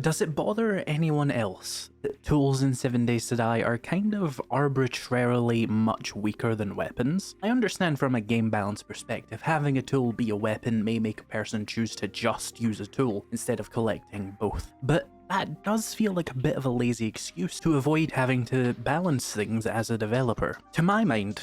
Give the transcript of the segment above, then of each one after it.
Does it bother anyone else that tools in 7 Days to Die are kind of arbitrarily much weaker than weapons? I understand from a game balance perspective, having a tool be a weapon may make a person choose to just use a tool instead of collecting both. But that does feel like a bit of a lazy excuse to avoid having to balance things as a developer. To my mind,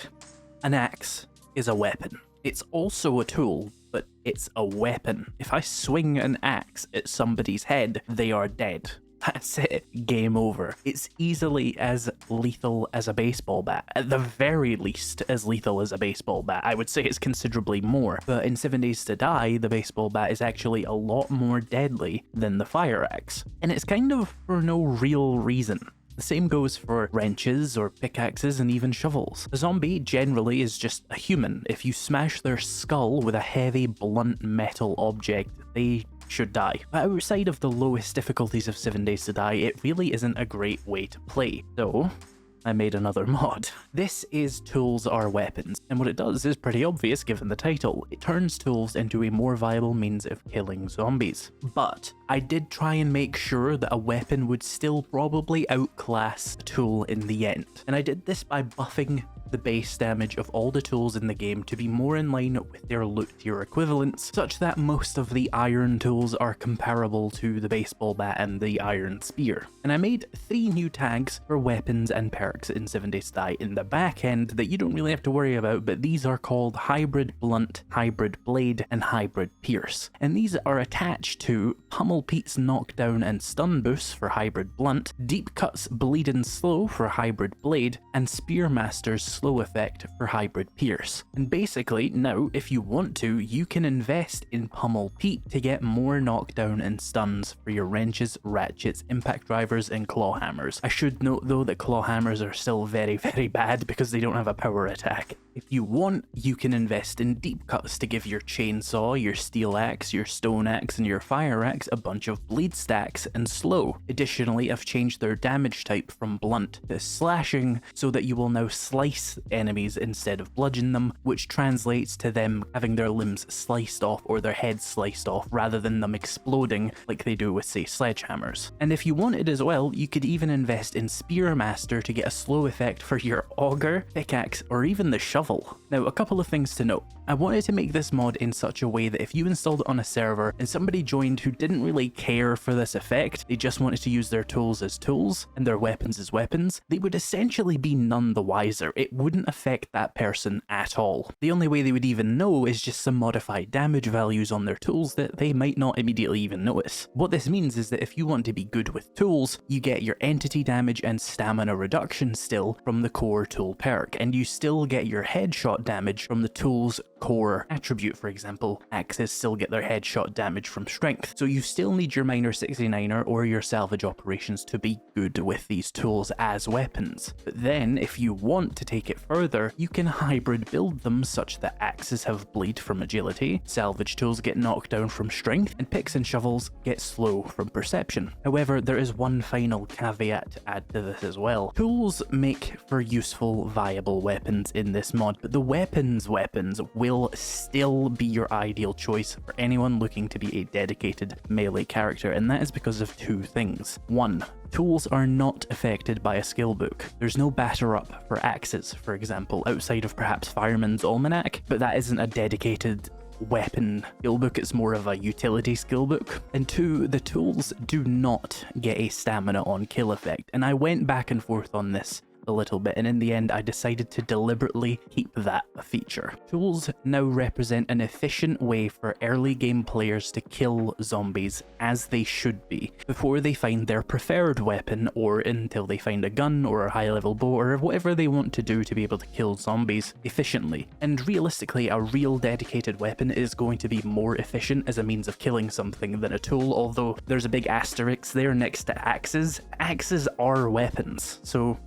an axe is a weapon. It's also a tool, but it's a weapon. If I swing an axe at somebody's head, they are dead. That's it. Game over. It's easily as lethal as a baseball bat. At the very least, as lethal as a baseball bat. I would say it's considerably more. But in 7 Days to Die, the baseball bat is actually a lot more deadly than the fire axe. And it's kind of for no real reason. The same goes for wrenches or pickaxes and even shovels. A zombie generally is just a human. If you smash their skull with a heavy, blunt metal object, they should die. But outside of the lowest difficulties of 7 Days to Die, it really isn't a great way to play. So I made another mod. This is Tools Are Weapons, and what it does is pretty obvious given the title. It turns tools into a more viable means of killing zombies. But I did try and make sure that a weapon would still probably outclass a tool in the end. And I did this by buffing the base damage of all the tools in the game to be more in line with their loot tier equivalents, such that most of the iron tools are comparable to the baseball bat and the iron spear. And I made 3 new tags for weapons and perks in 7 Days to Die in the back end that you don't really have to worry about, but these are called Hybrid Blunt, Hybrid Blade, and Hybrid Pierce. And these are attached to Pummel Pete's Knockdown and Stun Boosts for Hybrid Blunt, Deep Cut's Bleed and Slow for Hybrid Blade, and Spearmaster's Slow Effect for Hybrid Pierce. And basically, now, if you want to, you can invest in Pummel Pete to get more knockdown and stuns for your wrenches, ratchets, impact drivers, and claw hammers. I should note though that claw hammers are still very, very bad because they don't have a power attack. If you want, you can invest in deep cuts to give your chainsaw, your steel axe, your stone axe, and your fire axe a bunch of bleed stacks and slow. Additionally, I've changed their damage type from blunt to slashing so that you will now slice enemies instead of bludgeon them, which translates to them having their limbs sliced off or their heads sliced off rather than them exploding like they do with, say, sledgehammers. And if you wanted as well, you could even invest in Spearmaster to get a slow effect for your auger, pickaxe, or even the shovel. Now, a couple of things to note. I wanted to make this mod in such a way that if you installed it on a server and somebody joined who didn't really care for this effect, they just wanted to use their tools as tools and their weapons as weapons, they would essentially be none the wiser. It wouldn't affect that person at all. The only way they would even know is just some modified damage values on their tools that they might not immediately even notice. What this means is that if you want to be good with tools, you get your entity damage and stamina reduction still from the core tool perk, and you still get your headshot damage from the tool's core attribute. For example, axes still get their headshot damage from strength, so you still need your minor 69er or your salvage operations to be good with these tools as weapons. But then, if you want to take it further, you can hybrid build them such that axes have bleed from agility, salvage tools get knocked down from strength, and picks and shovels get slow from perception. However, there is one final caveat to add to this as well. Tools make for useful, viable weapons in this mod, but the weapons will still be your ideal choice for anyone looking to be a dedicated melee character, and that is because of 2 things. 1. Tools are not affected by a skill book. There's no batter up for axes, for example, outside of perhaps Fireman's Almanac, but that isn't a dedicated weapon skill book, it's more of a utility skill book. And 2, the tools do not get a stamina on kill effect, and I went back and forth on this a little bit, and in the end I decided to deliberately keep that a feature. Tools now represent an efficient way for early game players to kill zombies as they should be, before they find their preferred weapon, or until they find a gun or a high level bow or whatever they want to do to be able to kill zombies efficiently. And realistically, a real dedicated weapon is going to be more efficient as a means of killing something than a tool, although there's a big asterisk there next to axes. Axes are weapons, so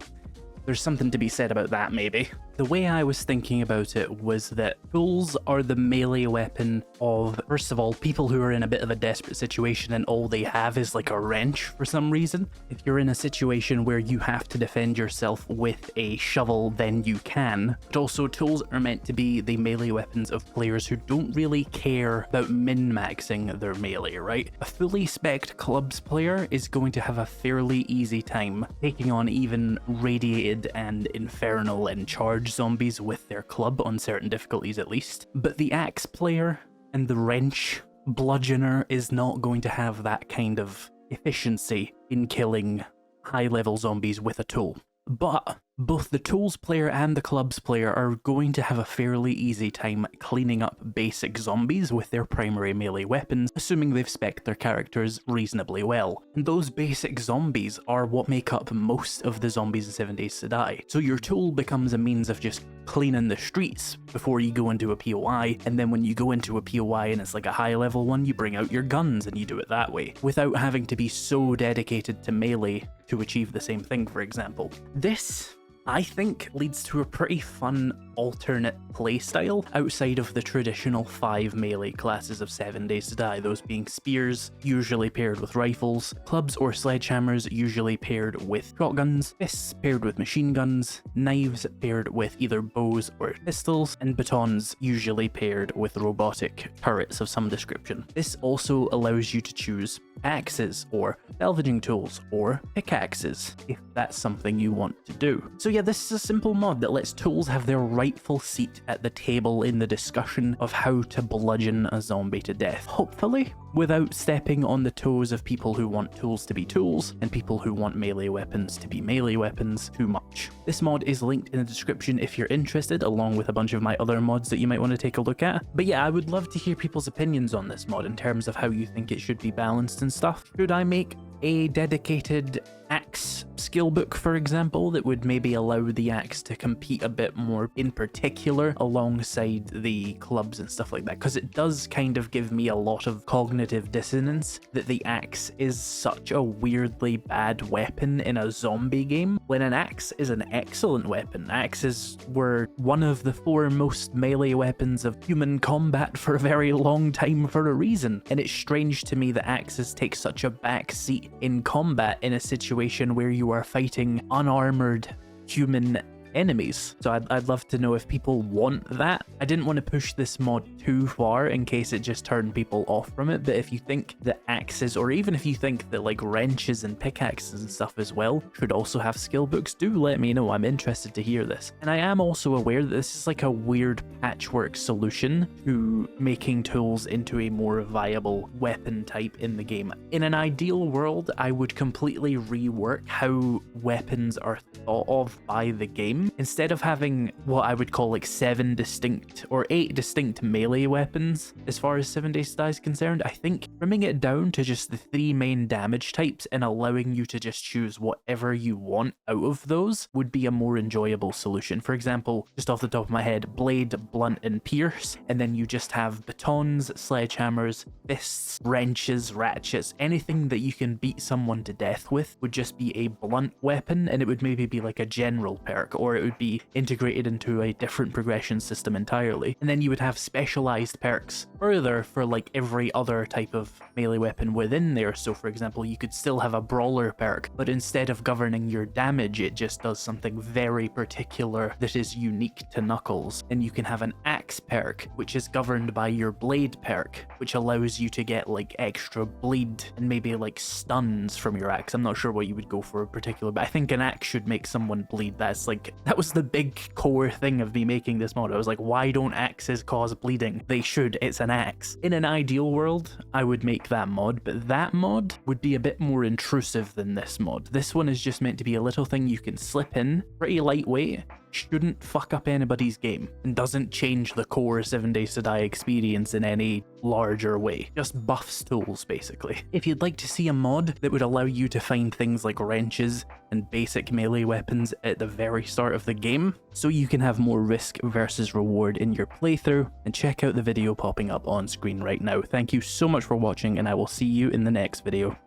there's something to be said about that, maybe. The way I was thinking about it was that tools are the melee weapon of, first of all, people who are in a bit of a desperate situation and all they have is like a wrench for some reason. If you're in a situation where you have to defend yourself with a shovel, then you can. But also tools are meant to be the melee weapons of players who don't really care about min-maxing their melee, right? A fully spec'd clubs player is going to have a fairly easy time taking on even radiated and infernal and charged zombies with their club on certain difficulties at least. But the axe player and the wrench bludgeoner is not going to have that kind of efficiency in killing high-level zombies with a tool. But both the tools player and the clubs player are going to have a fairly easy time cleaning up basic zombies with their primary melee weapons, assuming they've spec'd their characters reasonably well. And those basic zombies are what make up most of the zombies in 7 Days to Die. So your tool becomes a means of just cleaning the streets before you go into a POI, and then when you go into a POI and it's like a high level one, you bring out your guns and you do it that way, without having to be so dedicated to melee to achieve the same thing, for example. This, I think, leads to a pretty fun alternate playstyle outside of the traditional 5 melee classes of 7 Days to Die, those being spears, usually paired with rifles, clubs or sledgehammers, usually paired with shotguns, fists paired with machine guns, knives paired with either bows or pistols, and batons usually paired with robotic turrets of some description. This also allows you to choose axes or salvaging tools or pickaxes if that's something you want to do. So yeah, this is a simple mod that lets tools have their rightful seat at the table in the discussion of how to bludgeon a zombie to death, hopefully without stepping on the toes of people who want tools to be tools and people who want melee weapons to be melee weapons too much. This mod is linked in the description if you're interested, along with a bunch of my other mods that you might want to take a look at. But yeah, I would love to hear people's opinions on this mod in terms of how you think it should be balanced and stuff. Should I make a dedicated axe skill book, for example, that would maybe allow the axe to compete a bit more in particular alongside the clubs and stuff like that? Because it does kind of give me a lot of cognitive dissonance that the axe is such a weirdly bad weapon in a zombie game, when an axe is an excellent weapon. Axes were one of the 4 most melee weapons of human combat for a very long time for a reason, and it's strange to me that axes take such a back seat in combat in a situation where you are fighting unarmored human enemies. So I'd love to know if people want that. I didn't want to push this mod too far in case it just turned people off from it, but if you think that axes, or even if you think that like wrenches and pickaxes and stuff as well should also have skill books, do let me know. I'm interested to hear this. And I am also aware that this is like a weird patchwork solution to making tools into a more viable weapon type in the game. In an ideal world, I would completely rework how weapons are thought of by the game. Instead of having what I would call like 7 distinct or 8 distinct melee weapons as far as 7 Days to Die is concerned, I think trimming it down to just the 3 main damage types and allowing you to just choose whatever you want out of those would be a more enjoyable solution. For example, just off the top of my head, blade, blunt, and pierce, and then you just have batons, sledgehammers, fists, wrenches, ratchets, anything that you can beat someone to death with would just be a blunt weapon, and it would maybe be like a general perk, or it would be integrated into a different progression system entirely. And then you would have specialized perks further for like every other type of melee weapon within there. So for example, you could still have a brawler perk, but instead of governing your damage, it just does something very particular that is unique to Knuckles. And you can have an axe perk, which is governed by your blade perk, which allows you to get like extra bleed and maybe like stuns from your axe. I'm not sure what you would go for in particular, but I think an axe should make someone bleed. That was the big core thing of me making this mod. I was like, why don't axes cause bleeding? They should, it's an axe. In an ideal world, I would make that mod, but that mod would be a bit more intrusive than this mod. This one is just meant to be a little thing you can slip in, pretty lightweight, shouldn't fuck up anybody's game, and doesn't change the core 7 Days to Die experience in any larger way. Just buffs tools, basically. If you'd like to see a mod that would allow you to find things like wrenches and basic melee weapons at the very start of the game, so you can have more risk versus reward in your playthrough, and check out the video popping up on screen right now. Thank you so much for watching, and I will see you in the next video.